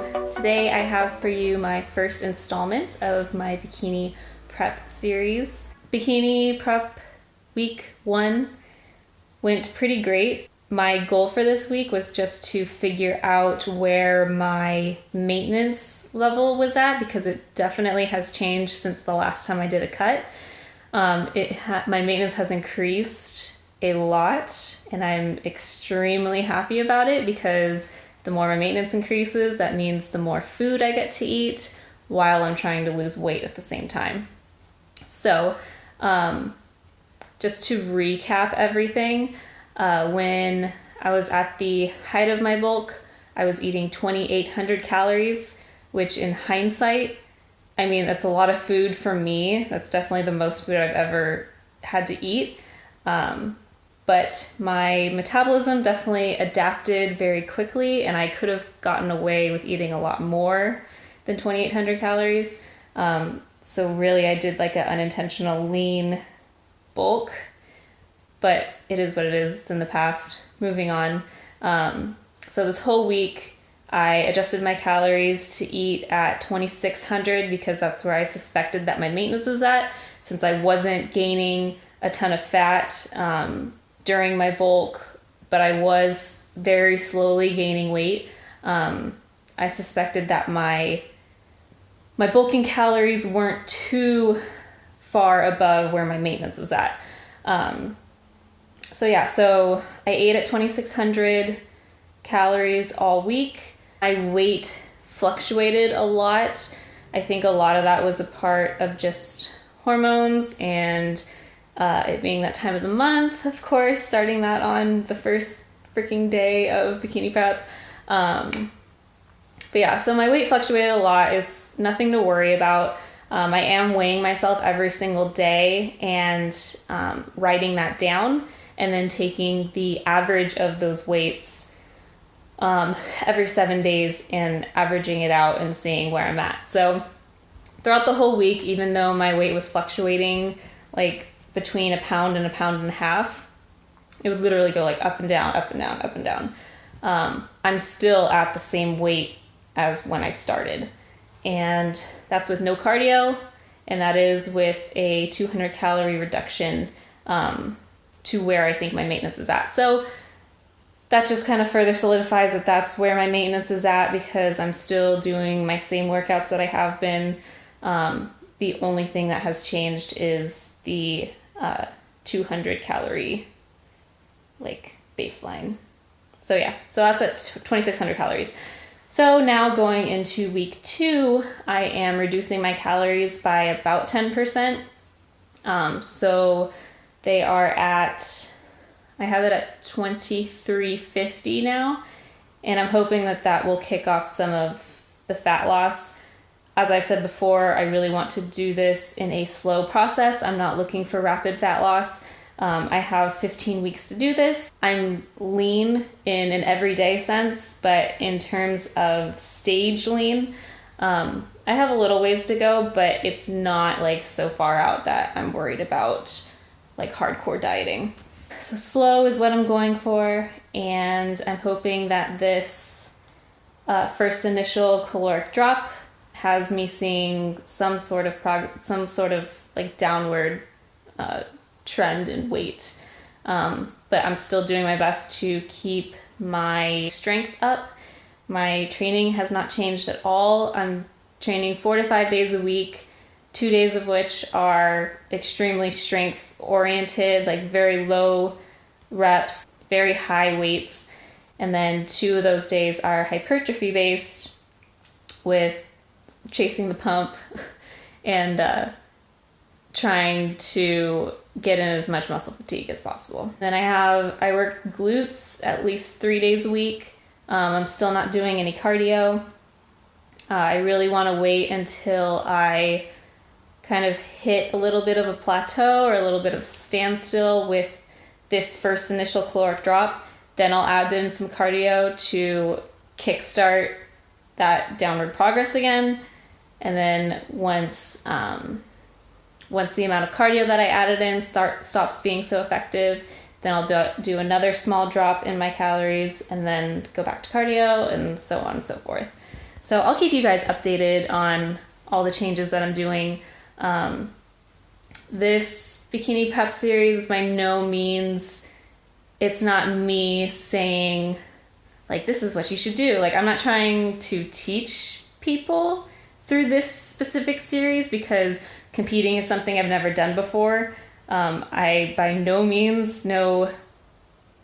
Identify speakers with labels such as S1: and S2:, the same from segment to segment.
S1: So today I have for you my first installment of my Bikini Prep series. Bikini Prep week 1 went pretty great. My goal for this week was just to figure out where my maintenance level was at, because it definitely has changed since the last time I did a cut. My maintenance has increased a lot, and I'm extremely happy about it, because the more my maintenance increases, that means the more food I get to eat while I'm trying to lose weight at the same time. So just to recap everything, when I was at the height of my bulk, I was eating 2,800 calories, which in hindsight, I mean, that's a lot of food for me. That's definitely the most food I've ever had to eat. But my metabolism definitely adapted very quickly, and I could have gotten away with eating a lot more than 2,800 calories. So really I did like an unintentional lean bulk, but it is what it is. It's in the past. Moving on. So this whole week I adjusted my calories to eat at 2,600 because that's where I suspected that my maintenance was at, since I wasn't gaining a ton of fat during my bulk, but I was very slowly gaining weight. I suspected that my bulking calories weren't too far above where my maintenance was at. So I ate at 2,600 calories all week. My weight fluctuated a lot. I think a lot of that was a part of just hormones and it being that time of the month, of course, starting that on the first freaking day of Bikini Prep. So my weight fluctuated a lot. It's nothing to worry about. I am weighing myself every single day and writing that down, and then taking the average of those weights every 7 days and averaging it out and seeing where I'm at. So throughout the whole week, even though my weight was fluctuating like between a pound and a half, it would literally go like up and down, up and down, up and down. I'm still at the same weight as when I started. And that's with no cardio, and that is with a 200 calorie reduction to where I think my maintenance is at. So that just kind of further solidifies that that's where my maintenance is at, because I'm still doing my same workouts that I have been. The only thing that has changed is the 200 calorie like baseline. So that's at 2,600 calories. So now going into week 2, I am reducing my calories by about 10%. So they are at, I have it at 2,350 now, and I'm hoping that will kick off some of the fat loss. As I've said before, I really want to do this in a slow process. I'm not looking for rapid fat loss. I have 15 weeks to do this. I'm lean in an everyday sense, but in terms of stage lean, I have a little ways to go, but it's not like so far out that I'm worried about like hardcore dieting. So slow is what I'm going for, and I'm hoping that this first initial caloric drop has me seeing some sort of like downward trend in weight. But I'm still doing my best to keep my strength up. My training has not changed at all. I'm training 4 to 5 days a week, 2 days of which are extremely strength oriented, like very low reps, very high weights. And then 2 of those days are hypertrophy based, with chasing the pump and trying to get in as much muscle fatigue as possible. Then I work glutes at least 3 days a week. I'm still not doing any cardio. I really want to wait until I kind of hit a little bit of a plateau or a little bit of standstill with this first initial caloric drop. Then I'll add in some cardio to kickstart that downward progress again. And then once the amount of cardio that I added in stops being so effective, then I'll do another small drop in my calories and then go back to cardio, and so on and so forth. So I'll keep you guys updated on all the changes that I'm doing. This Bikini Prep series is by no means, it's not me saying, like, this is what you should do. Like, I'm not trying to teach people through this specific series because competing is something I've never done before. I by no means know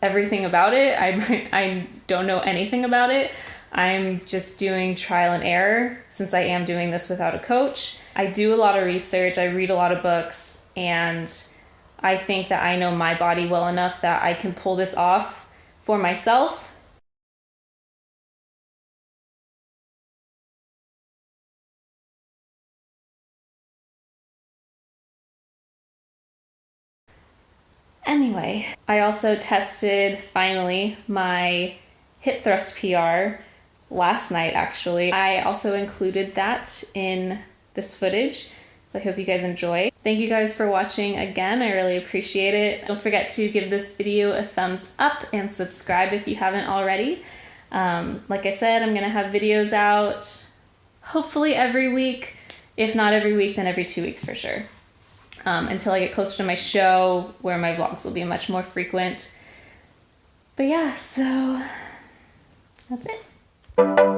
S1: everything about it. I don't know anything about it. I'm just doing trial and error since I am doing this without a coach. I do a lot of research, I read a lot of books, and I think that I know my body well enough that I can pull this off for myself. Anyway, I also tested finally my hip thrust PR last night actually. I also included that in this footage, so I hope you guys enjoy. Thank you guys for watching again, I really appreciate it. Don't forget to give this video a thumbs up and subscribe if you haven't already. Like I said, I'm gonna have videos out hopefully every week. If not every week, then every 2 weeks for sure. Until I get closer to my show where my vlogs will be much more frequent. But yeah, so that's it.